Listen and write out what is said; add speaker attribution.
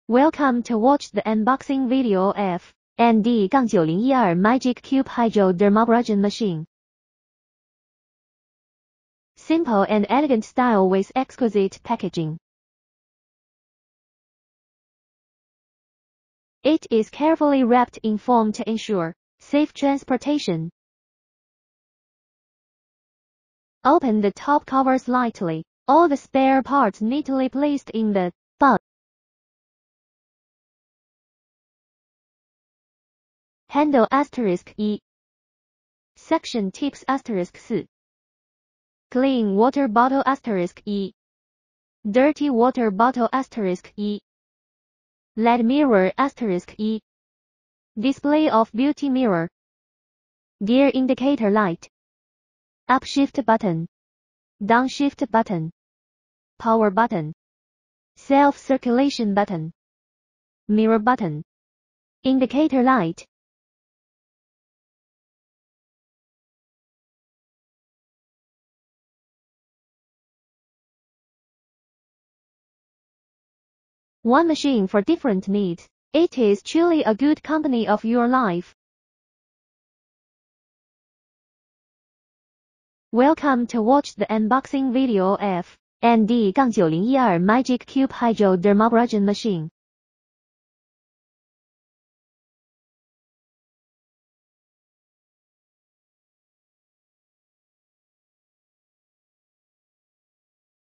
Speaker 1: Welcome to watch the unboxing video of ND-9012 Magic Cube hydro-dermabrasion machine. Simple and elegant style with exquisite packaging. It is carefully wrapped in foam to ensure safe transportation. Open the top cover slightly. All the spare parts neatly placed in the box. Handle *E. Section tips *4. Clean water bottle *E. Dirty water bottle *E. LED mirror *E. Display of beauty mirror. Gear indicator light. Upshift button. Downshift button. Power button. Self-circulation button. Mirror button. Indicator light. One machine for different needs. It is truly a good company of your life. Welcome to watch the unboxing video of ND-9012 Magic Cube hydro-dermabrasion machine.